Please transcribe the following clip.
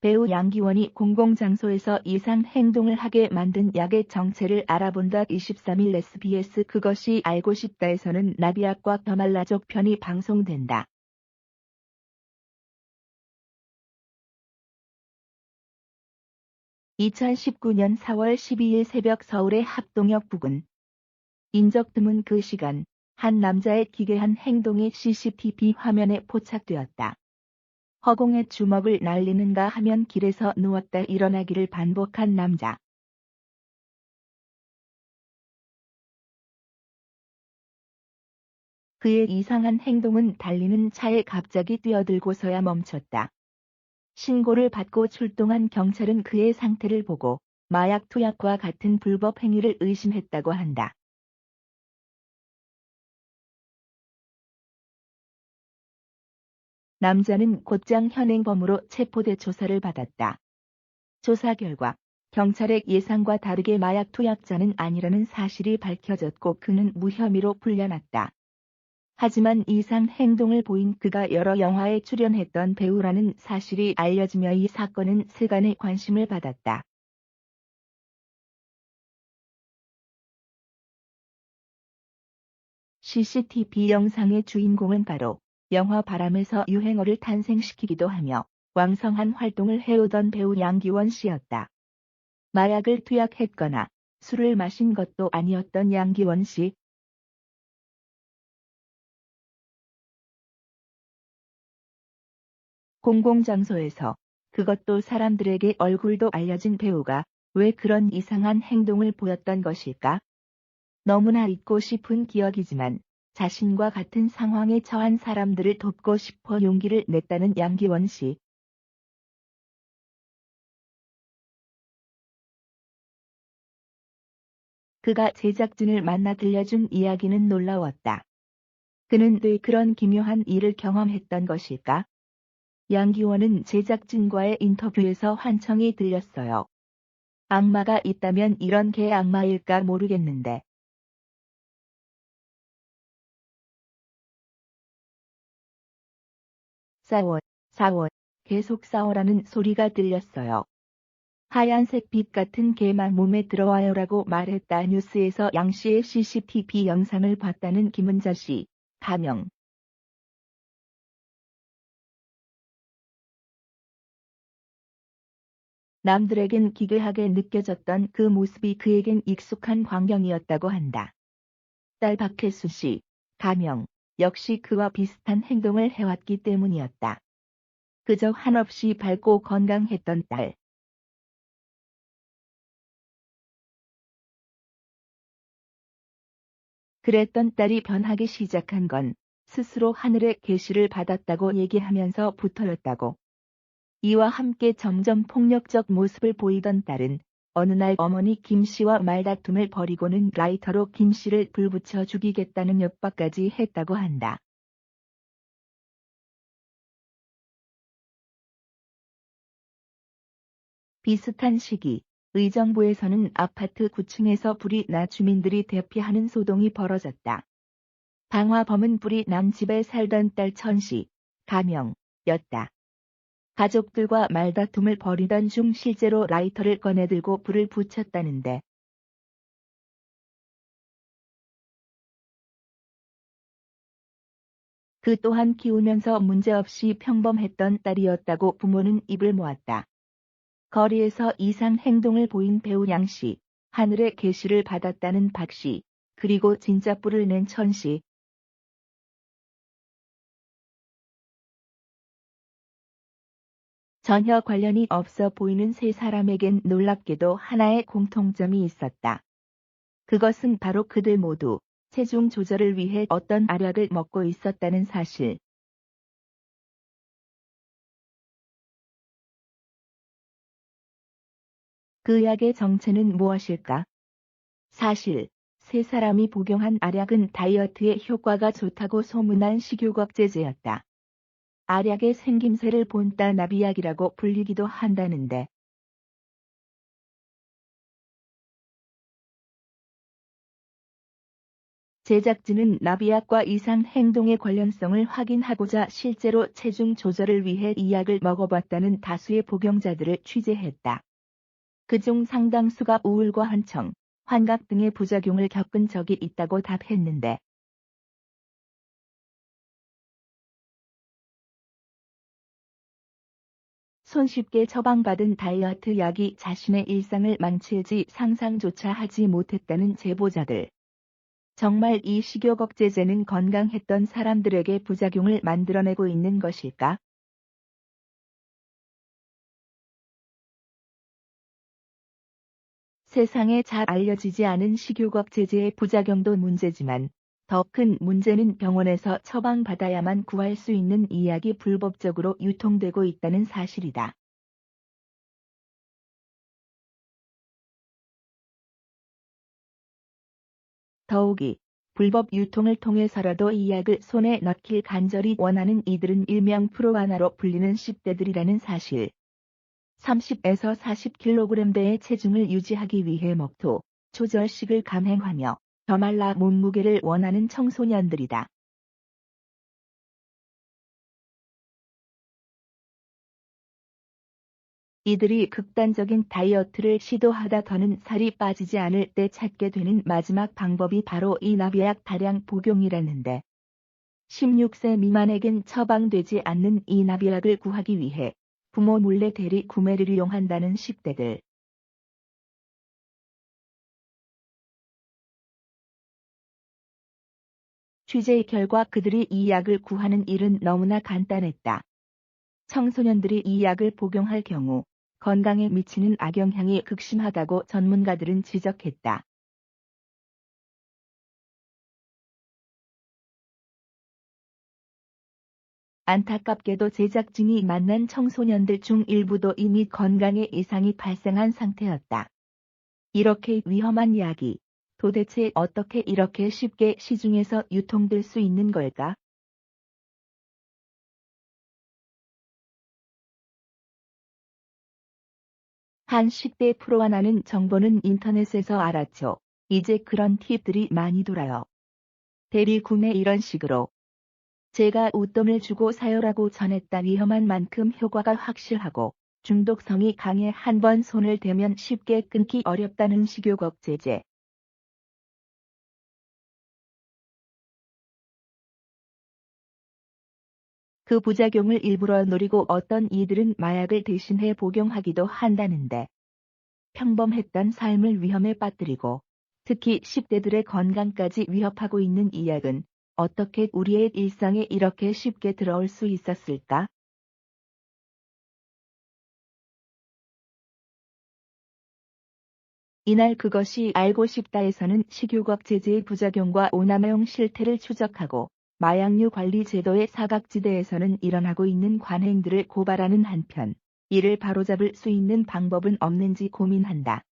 배우 양기원이 공공장소에서 이상 행동을 하게 만든 약의 정체를 알아본다. 23일 SBS 그것이 알고 싶다에서는 나비약과 더말라족 편이 방송된다. (2019년 4월 12일) 새벽 서울의 합동역 부근. 인적 드문 그 시간, 한 남자의 기괴한 행동이 CCTV 화면에 포착되었다. 허공에 주먹을 날리는가 하면 길에서 누웠다 일어나기를 반복한 남자. 그의 이상한 행동은 달리는 차에 갑자기 뛰어들고서야 멈췄다. 신고를 받고 출동한 경찰은 그의 상태를 보고 마약 투약과 같은 불법 행위를 의심했다고 한다. 남자는 곧장 현행범으로 체포돼 조사를 받았다. 조사 결과 경찰의 예상과 다르게 마약 투약자는 아니라는 사실이 밝혀졌고 그는 무혐의로 풀려났다. 하지만 이상 행동을 보인 그가 여러 영화에 출연했던 배우라는 사실이 알려지며 이 사건은 세간의 관심을 받았다. CCTV 영상의 주인공은 바로 영화 바람에서 유행어를 탄생시키기도 하며 왕성한 활동을 해오던 배우 양기원 씨였다. 마약을 투약했거나 술을 마신 것도 아니었던 양기원 씨. 공공장소에서, 그것도 사람들에게 얼굴도 알려진 배우가 왜 그런 이상한 행동을 보였던 것일까? 너무나 잊고 싶은 기억이지만 자신과 같은 상황에 처한 사람들을 돕고 싶어 용기를 냈다는 양기원 씨. 그가 제작진을 만나 들려준 이야기는 놀라웠다. 그는 왜 그런 기묘한 일을 경험했던 것일까? 양기원은 제작진과의 인터뷰에서 환청이 들렸어요. 악마가 있다면 이런 개 악마일까 모르겠는데. 싸워, 싸워, 계속 싸워라는 소리가 들렸어요. 하얀색 빛 같은 개만 몸에 들어와요라고 말했다. 뉴스에서 양 씨의 CCTV 영상을 봤다는 김은자 씨. 가명. 남들에겐 기괴하게 느껴졌던 그 모습이 그에겐 익숙한 광경이었다고 한다. 딸 박혜수 씨. 가명. 역시 그와 비슷한 행동을 해왔기 때문이었다. 그저 한없이 밝고 건강했던 딸. 그랬던 딸이 변하기 시작한 건 스스로 하늘의 계시를 받았다고 얘기하면서부터였다고. 이와 함께 점점 폭력적 모습을 보이던 딸은 어느 날 어머니 김 씨와 말다툼을 벌이고는 라이터로 김 씨를 불붙여 죽이겠다는 협박까지 했다고 한다. 비슷한 시기, 의정부에서는 아파트 9층에서 불이 나 주민들이 대피하는 소동이 벌어졌다. 방화범은 불이 난 집에 살던 딸 천씨, 가명였다. 가족들과 말다툼을 벌이던 중 실제로 라이터를 꺼내들고 불을 붙였다는데. 그 또한 키우면서 문제없이 평범했던 딸이었다고 부모는 입을 모았다. 거리에서 이상 행동을 보인 배우 양씨, 하늘의 계시를 받았다는 박씨, 그리고 진짜 뿔을 낸 천씨. 전혀 관련이 없어 보이는 세 사람에겐 놀랍게도 하나의 공통점이 있었다. 그것은 바로 그들 모두 체중 조절을 위해 어떤 알약을 먹고 있었다는 사실. 그 약의 정체는 무엇일까? 사실 세 사람이 복용한 알약은 다이어트에 효과가 좋다고 소문난 식욕억제제였다. 알약의 생김새를 본따 나비약이라고 불리기도 한다는데. 제작진은 나비약과 이상 행동의 관련성을 확인하고자 실제로 체중 조절을 위해 이 약을 먹어봤다는 다수의 복용자들을 취재했다. 그중 상당수가 우울과 환청, 환각 등의 부작용을 겪은 적이 있다고 답했는데 손쉽게 처방받은 다이어트 약이 자신의 일상을 망칠지 상상조차 하지 못했다는 제보자들. 정말 이 식욕억제제는 건강했던 사람들에게 부작용을 만들어내고 있는 것일까? 세상에 잘 알려지지 않은 식욕억제제의 부작용도 문제지만 더 큰 문제는 병원에서 처방받아야만 구할 수 있는 이 약이 불법적으로 유통되고 있다는 사실이다. 더욱이 불법 유통을 통해서라도 이 약을 손에 넣길 간절히 원하는 이들은 일명 프로아나로 불리는 10대들이라는 사실. 30에서 40kg대의 체중을 유지하기 위해 먹토, 조절식을 감행하며 더 말라 몸무게를 원하는 청소년들이다. 이들이 극단적인 다이어트를 시도하다 더는 살이 빠지지 않을 때 찾게 되는 마지막 방법이 바로 이 나비약 다량 복용이라는데 16세 미만에겐 처방되지 않는 이 나비약을 구하기 위해 부모 몰래 대리 구매를 이용한다는 10대들. 취재 결과 그들이 이 약을 구하는 일은 너무나 간단했다. 청소년들이 이 약을 복용할 경우 건강에 미치는 악영향이 극심하다고 전문가들은 지적했다. 안타깝게도 제작진이 만난 청소년들 중 일부도 이미 건강에 이상이 발생한 상태였다. 이렇게 위험한 약이 도대체 어떻게 이렇게 쉽게 시중에서 유통될 수 있는 걸까? 한 10대 프로아나는 정보는 인터넷에서 알았죠. 이제 그런 팁들이 많이 돌아요. 대리 구매 이런 식으로. 제가 웃돈을 주고 사요라고 전했다. 위험한 만큼 효과가 확실하고 중독성이 강해 한 번 손을 대면 쉽게 끊기 어렵다는 식욕억제제. 그 부작용을 일부러 노리고 어떤 이들은 마약을 대신해 복용하기도 한다는데 평범했던 삶을 위험에 빠뜨리고 특히 10대들의 건강까지 위협하고 있는 이 약은 어떻게 우리의 일상에 이렇게 쉽게 들어올 수 있었을까? 이날 그것이 알고 싶다에서는 식욕억제제의 부작용과 오남용 실태를 추적하고 마약류 관리 제도의 사각지대에서는 일어나고 있는 관행들을 고발하는 한편 이를 바로잡을 수 있는 방법은 없는지 고민한다.